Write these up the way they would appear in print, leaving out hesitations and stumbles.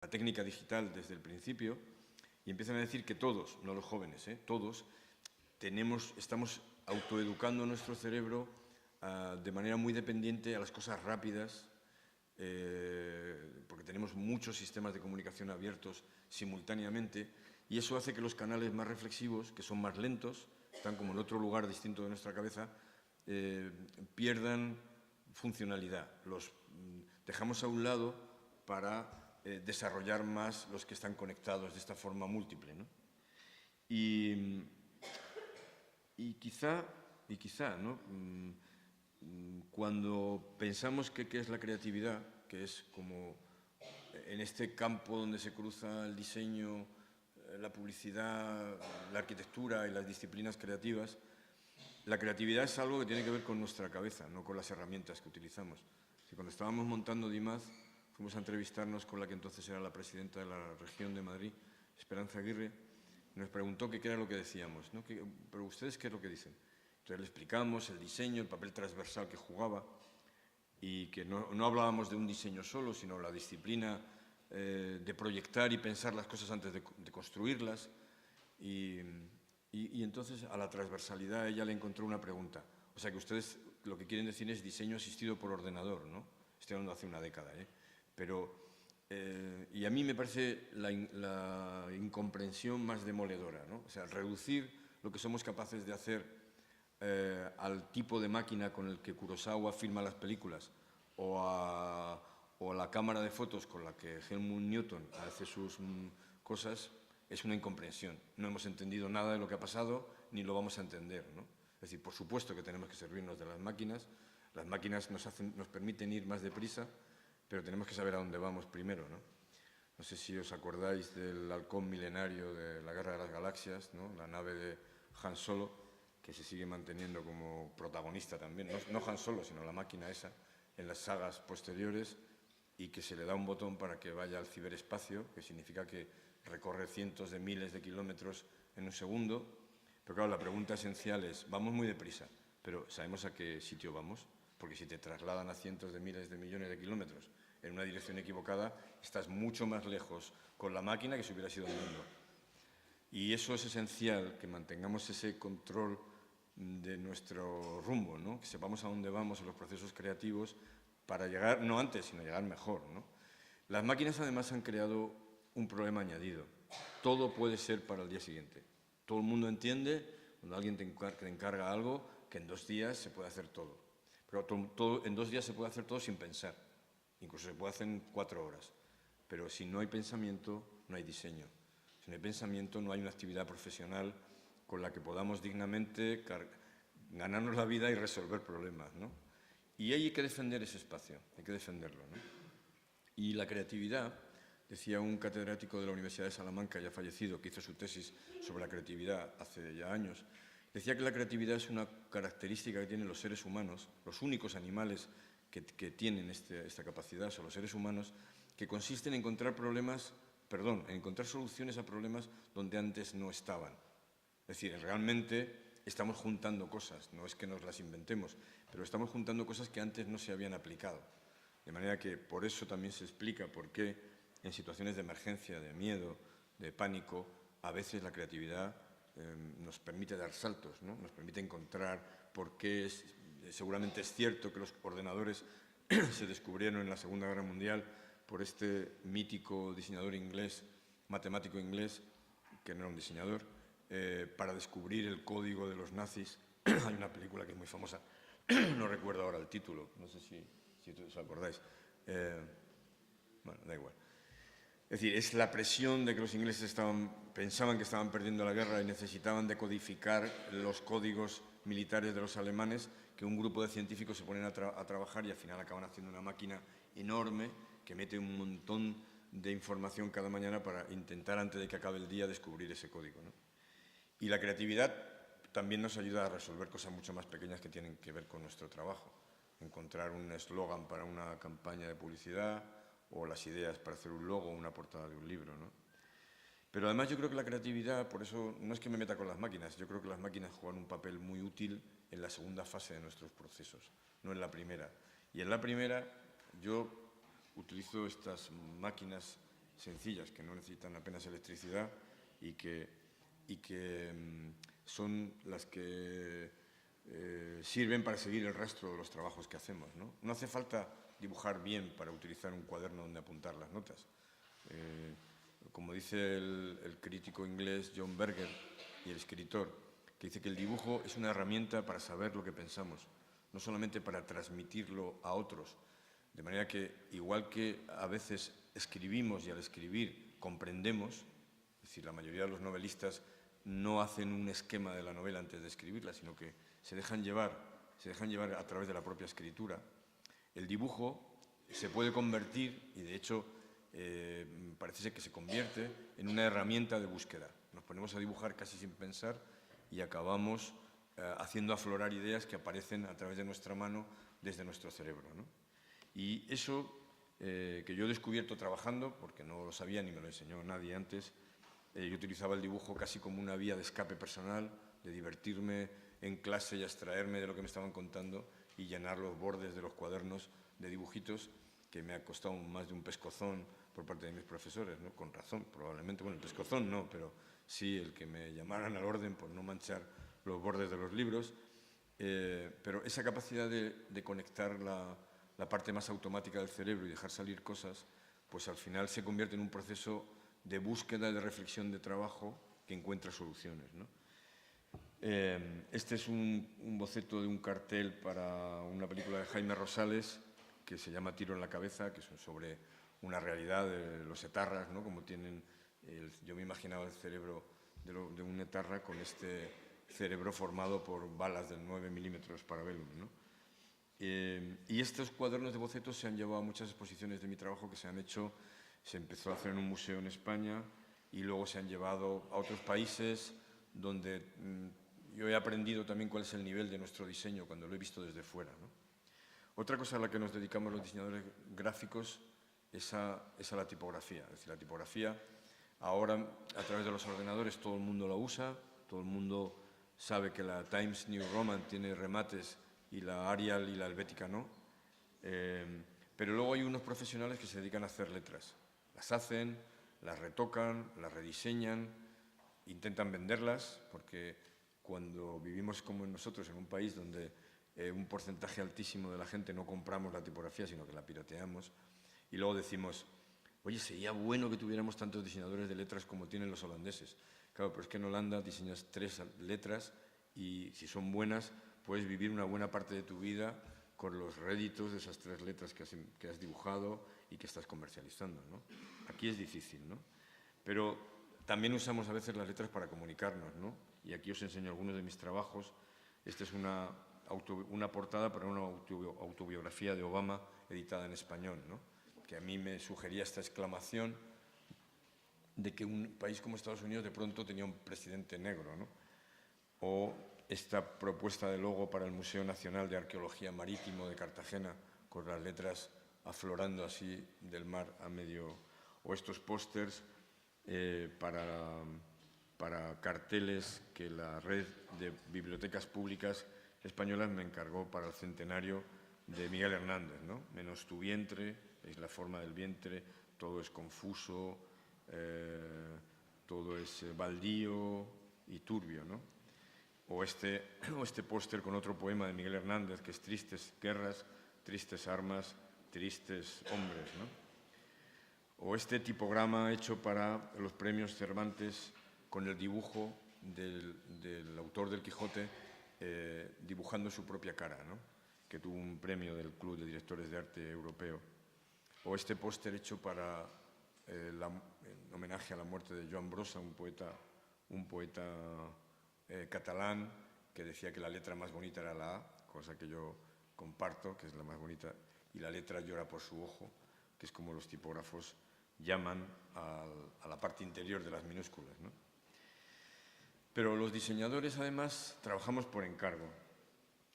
la técnica digital desde el principio y empiezan a decir que todos, no los jóvenes, todos, estamos autoeducando nuestro cerebro de manera muy dependiente a las cosas rápidas, porque tenemos muchos sistemas de comunicación abiertos simultáneamente y eso hace que los canales más reflexivos, que son más lentos, están como en otro lugar distinto de nuestra cabeza, pierdan funcionalidad. Los dejamos a un lado para desarrollar más los que están conectados de esta forma múltiple, ¿no? Y quizá, ¿no? Cuando pensamos que qué es la creatividad, que es como en este campo donde se cruza el diseño, la publicidad, la arquitectura y las disciplinas creativas, la creatividad es algo que tiene que ver con nuestra cabeza, no con las herramientas que utilizamos. Si cuando estábamos montando DIMAZ, fuimos a entrevistarnos con la que entonces era la presidenta de la región de Madrid, Esperanza Aguirre, y nos preguntó qué era lo que decíamos, ¿no? Pero ustedes, ¿qué es lo que dicen? Entonces le explicamos el diseño, el papel transversal que jugaba y que no hablábamos de un diseño solo, sino la disciplina de proyectar y pensar las cosas antes de construirlas. Y entonces a la transversalidad ella le encontró una pregunta. O sea que ustedes lo que quieren decir es diseño asistido por ordenador, ¿no? Estoy hablando hace una década, ¿eh? Pero, y a mí me parece la incomprensión más demoledora, ¿no? O sea, reducir lo que somos capaces de hacer al tipo de máquina con el que Kurosawa filma las películas o a la cámara de fotos con la que Helmut Newton hace sus cosas, es una incomprensión. No hemos entendido nada de lo que ha pasado ni lo vamos a entender, ¿no? Es decir, por supuesto que tenemos que servirnos de las máquinas nos permiten ir más deprisa, pero tenemos que saber a dónde vamos primero, ¿no? No sé si os acordáis del halcón milenario de la Guerra de las Galaxias, ¿no? La nave de Han Solo, que se sigue manteniendo como protagonista también, no Han Solo, sino la máquina esa, en las sagas posteriores, y que se le da un botón para que vaya al ciberespacio, que significa que recorre cientos de miles de kilómetros en un segundo. Pero claro, la pregunta esencial es, vamos muy deprisa, pero ¿sabemos a qué sitio vamos? Porque si te trasladan a cientos de miles de millones de kilómetros en una dirección equivocada, estás mucho más lejos con la máquina que si hubiera sido el mundo. Y eso es esencial, que mantengamos ese control de nuestro rumbo, ¿no? Que sepamos a dónde vamos en los procesos creativos para llegar, no antes, sino llegar mejor, ¿no? Las máquinas además han creado un problema añadido. Todo puede ser para el día siguiente. Todo el mundo entiende, cuando alguien te encarga algo, que en 2 días se puede hacer todo. Pero en 2 días se puede hacer todo sin pensar. Incluso se puede hacer en 4 horas. Pero si no hay pensamiento, no hay diseño. Si no hay pensamiento, no hay una actividad profesional con la que podamos dignamente ganarnos la vida y resolver problemas, ¿no? Y hay que defender ese espacio, hay que defenderlo, ¿no? Y la creatividad, decía un catedrático de la Universidad de Salamanca, ya fallecido, que hizo su tesis sobre la creatividad hace ya años, decía que la creatividad es una característica que tienen los seres humanos, los únicos animales que tienen esta capacidad son los seres humanos, que consiste en encontrar en encontrar soluciones a problemas donde antes no estaban. Es decir, realmente estamos juntando cosas, no es que nos las inventemos, pero estamos juntando cosas que antes no se habían aplicado. De manera que por eso también se explica por qué en situaciones de emergencia, de miedo, de pánico, a veces la creatividad nos permite dar saltos, ¿no? Nos permite encontrar por qué seguramente es cierto que los ordenadores se descubrieron en la Segunda Guerra Mundial por este mítico diseñador inglés, matemático inglés, que no era un diseñador, para descubrir el código de los nazis. Hay una película que es muy famosa, no recuerdo ahora el título, no sé si os acordáis. Bueno, da igual. Es decir, es la presión de que los ingleses pensaban que estaban perdiendo la guerra y necesitaban decodificar los códigos militares de los alemanes, que un grupo de científicos se ponen a trabajar y al final acaban haciendo una máquina enorme que mete un montón de información cada mañana para intentar, antes de que acabe el día, descubrir ese código, ¿no? Y la creatividad también nos ayuda a resolver cosas mucho más pequeñas que tienen que ver con nuestro trabajo. Encontrar un eslogan para una campaña de publicidad o las ideas para hacer un logo o una portada de un libro, ¿no? Pero además yo creo que la creatividad, por eso no es que me meta con las máquinas, yo creo que las máquinas juegan un papel muy útil en la segunda fase de nuestros procesos, no en la primera. Y en la primera yo utilizo estas máquinas sencillas, que no necesitan apenas electricidad y que son las que sirven para seguir el resto de los trabajos que hacemos, ¿no? No hace falta dibujar bien para utilizar un cuaderno donde apuntar las notas. Como dice el crítico inglés John Berger y el escritor, que dice que el dibujo es una herramienta para saber lo que pensamos, no solamente para transmitirlo a otros. De manera que, igual que a veces escribimos y al escribir comprendemos, es decir, la mayoría de los novelistas no hacen un esquema de la novela antes de escribirla, sino que se dejan llevar a través de la propia escritura. El dibujo se puede convertir, y de hecho parece ser que se convierte, en una herramienta de búsqueda. Nos ponemos a dibujar casi sin pensar y acabamos haciendo aflorar ideas que aparecen a través de nuestra mano desde nuestro cerebro, ¿no? Y eso que yo he descubierto trabajando, porque no lo sabía ni me lo enseñó nadie antes, yo utilizaba el dibujo casi como una vía de escape personal, de divertirme en clase y abstraerme de lo que me estaban contando y llenar los bordes de los cuadernos de dibujitos, que me ha costado más de un pescozón por parte de mis profesores, ¿no? Con razón, probablemente. Bueno, el pescozón no, pero sí el que me llamaran al orden por no manchar los bordes de los libros. Pero esa capacidad de conectar la parte más automática del cerebro y dejar salir cosas, pues al final se convierte en un proceso de búsqueda, de reflexión, de trabajo que encuentra soluciones, ¿no? Este es un boceto de un cartel para una película de Jaime Rosales que se llama Tiro en la cabeza, que es sobre una realidad de los etarras, ¿no? Como tienen, yo me imaginaba el cerebro de un etarra con este cerebro formado por balas del 9 milímetros Parabellum, ¿no? Y estos cuadernos de bocetos se han llevado a muchas exposiciones de mi trabajo que se han hecho. Se empezó a hacer en un museo en España y luego se han llevado a otros países donde yo he aprendido también cuál es el nivel de nuestro diseño cuando lo he visto desde fuera, ¿no? Otra cosa a la que nos dedicamos los diseñadores gráficos es a la tipografía. Es decir, la tipografía ahora a través de los ordenadores todo el mundo la usa, todo el mundo sabe que la Times New Roman tiene remates y la Arial y la Helvética no. Pero luego hay unos profesionales que se dedican a hacer letras. Las hacen, las retocan, las rediseñan, intentan venderlas, porque cuando vivimos como nosotros en un país donde un porcentaje altísimo de la gente no compramos la tipografía, sino que la pirateamos, y luego decimos, oye, sería bueno que tuviéramos tantos diseñadores de letras como tienen los holandeses. Claro, pero es que en Holanda diseñas 3 letras y si son buenas, puedes vivir una buena parte de tu vida con los réditos de esas 3 letras que has dibujado y que estás comercializando, ¿no? Aquí es difícil, ¿no? Pero también usamos a veces las letras para comunicarnos, ¿no? Y aquí os enseño algunos de mis trabajos. Esta es una portada para una autobiografía de Obama editada en español, ¿no? Que a mí me sugería esta exclamación de que un país como Estados Unidos de pronto tenía un presidente negro, ¿no? O esta propuesta de logo para el Museo Nacional de Arqueología Marítimo de Cartagena, con las letras aflorando así del mar a medio, o estos pósters para carteles que la red de bibliotecas públicas españolas me encargó para el centenario de Miguel Hernández, ¿no? Menos tu vientre, es la forma del vientre, todo es confuso, todo es baldío y turbio, ¿no? O este póster con otro poema de Miguel Hernández, que es Tristes guerras, tristes armas, tristes hombres, ¿no? O este tipograma hecho para los premios Cervantes con el dibujo del autor del Quijote dibujando su propia cara, ¿no? Que tuvo un premio del Club de Directores de Arte Europeo. O este póster hecho para en homenaje a la muerte de Joan Brossa, un poeta catalán, que decía que la letra más bonita era la A, cosa que yo comparto, que es la más bonita, y la letra llora por su ojo, que es como los tipógrafos llaman a la parte interior de las minúsculas, ¿no? Pero los diseñadores, además, trabajamos por encargo.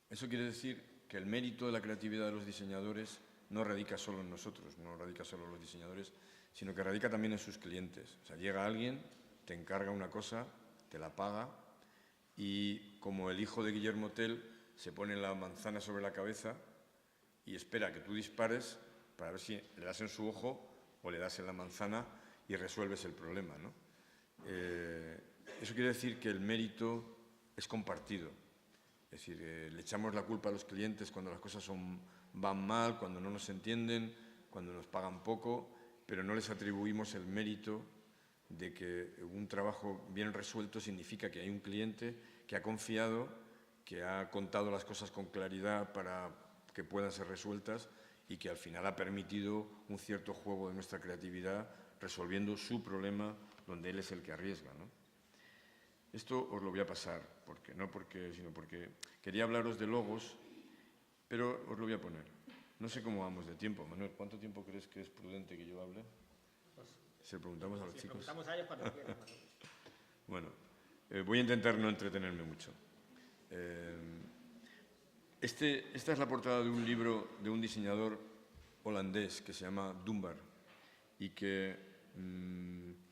Eso quiere decir que el mérito de la creatividad de los diseñadores no radica solo en nosotros, no radica solo en los diseñadores, sino que radica también en sus clientes. O sea, llega alguien, te encarga una cosa, te la paga, y como el hijo de Guillermo Tell se pone la manzana sobre la cabeza y espera que tú dispares para ver si le das en su ojo o le das en la manzana, y resuelves el problema, ¿no? Eso quiere decir que el mérito es compartido. Es decir, le echamos la culpa a los clientes cuando las cosas van mal, cuando no nos entienden, cuando nos pagan poco, pero no les atribuimos el mérito de que un trabajo bien resuelto significa que hay un cliente que ha confiado, que ha contado las cosas con claridad para que puedan ser resueltas y que al final ha permitido un cierto juego de nuestra creatividad resolviendo su problema donde él es el que arriesga, ¿no? Esto os lo voy a pasar, sino porque quería hablaros de logos, pero os lo voy a poner. No sé cómo vamos de tiempo. Manuel, ¿cuánto tiempo crees que es prudente que yo hable? Se lo preguntamos a los chicos. Preguntamos a ellos cuando quieran. Bueno, voy a intentar no entretenerme mucho. Esta es la portada de un libro de un diseñador holandés que se llama Dunbar y que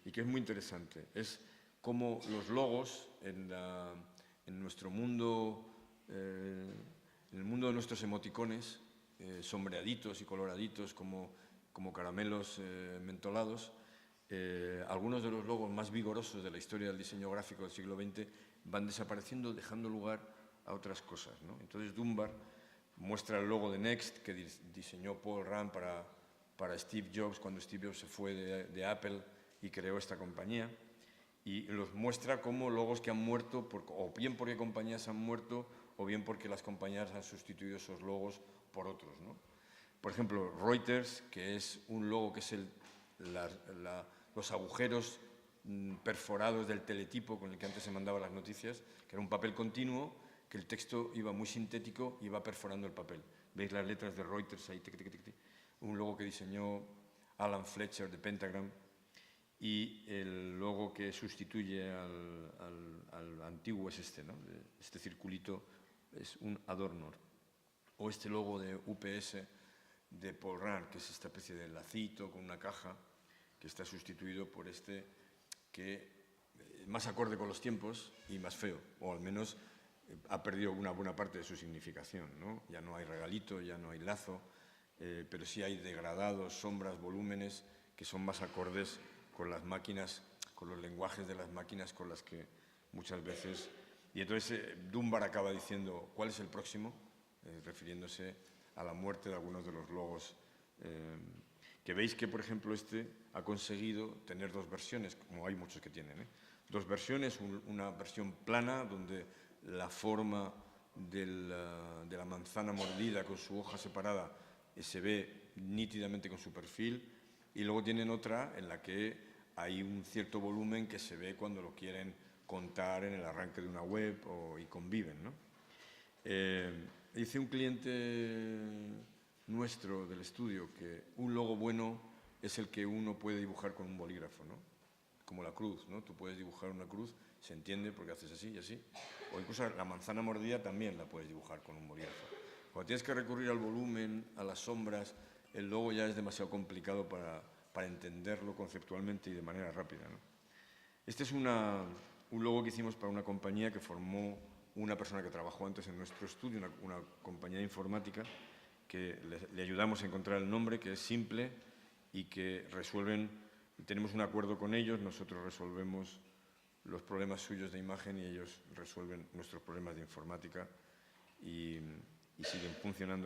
es muy interesante. Es cómo los logos en nuestro mundo, en el mundo de nuestros emoticones, sombreaditos y coloraditos como caramelos mentolados, algunos de los logos más vigorosos de la historia del diseño gráfico del siglo XX van desapareciendo, dejando lugar a otras cosas, ¿no? Entonces Dunbar muestra el logo de Next que diseñó Paul Rand para Steve Jobs cuando Steve Jobs se fue de Apple y creó esta compañía, y los muestra como logos que han muerto o bien porque compañías han muerto o bien porque las compañías han sustituido esos logos por otros, ¿no? Por ejemplo, Reuters, que es un logo que es los agujeros perforados del teletipo con el que antes se mandaban las noticias, que era un papel continuo, que el texto iba muy sintético y iba perforando el papel. ¿Veis las letras de Reuters ahí? Tic, tic, tic, tic. Un logo que diseñó Alan Fletcher de Pentagram, y el logo que sustituye al antiguo es este, ¿no? Este circulito es un Adornor. O este logo de UPS de Paul Rand, que es esta especie de lacito con una caja, que está sustituido por este que es más acorde con los tiempos y más feo, o al menos ha perdido una buena parte de su significación, ¿no? Ya no hay regalito, ya no hay lazo, pero sí hay degradados, sombras, volúmenes que son más acordes con las máquinas, con los lenguajes de las máquinas con las que muchas veces... Y entonces Dunbar acaba diciendo, ¿cuál es el próximo? Refiriéndose a la muerte de algunos de los logos. Que veis que, por ejemplo, este ha conseguido tener dos versiones, como hay muchos que tienen, ¿eh? Dos versiones, una versión plana, donde la forma de la manzana mordida con su hoja separada se ve nítidamente con su perfil, y luego tienen otra en la que hay un cierto volumen que se ve cuando lo quieren contar en el arranque de una web y conviven, ¿no? Dice un cliente nuestro del estudio que un logo bueno es el que uno puede dibujar con un bolígrafo, ¿no? Como la cruz, ¿no? Tú puedes dibujar una cruz, se entiende porque haces así y así, o incluso la manzana mordida también la puedes dibujar con un bolígrafo. Cuando tienes que recurrir al volumen, a las sombras, el logo ya es demasiado complicado para entenderlo conceptualmente y de manera rápida, ¿no? Este es un logo que hicimos para una compañía que formó una persona que trabajó antes en nuestro estudio, una compañía de informática, que le ayudamos a encontrar el nombre, que es simple y que tenemos un acuerdo con ellos, nosotros resolvemos los problemas suyos de imagen y ellos resuelven nuestros problemas de informática y siguen funcionando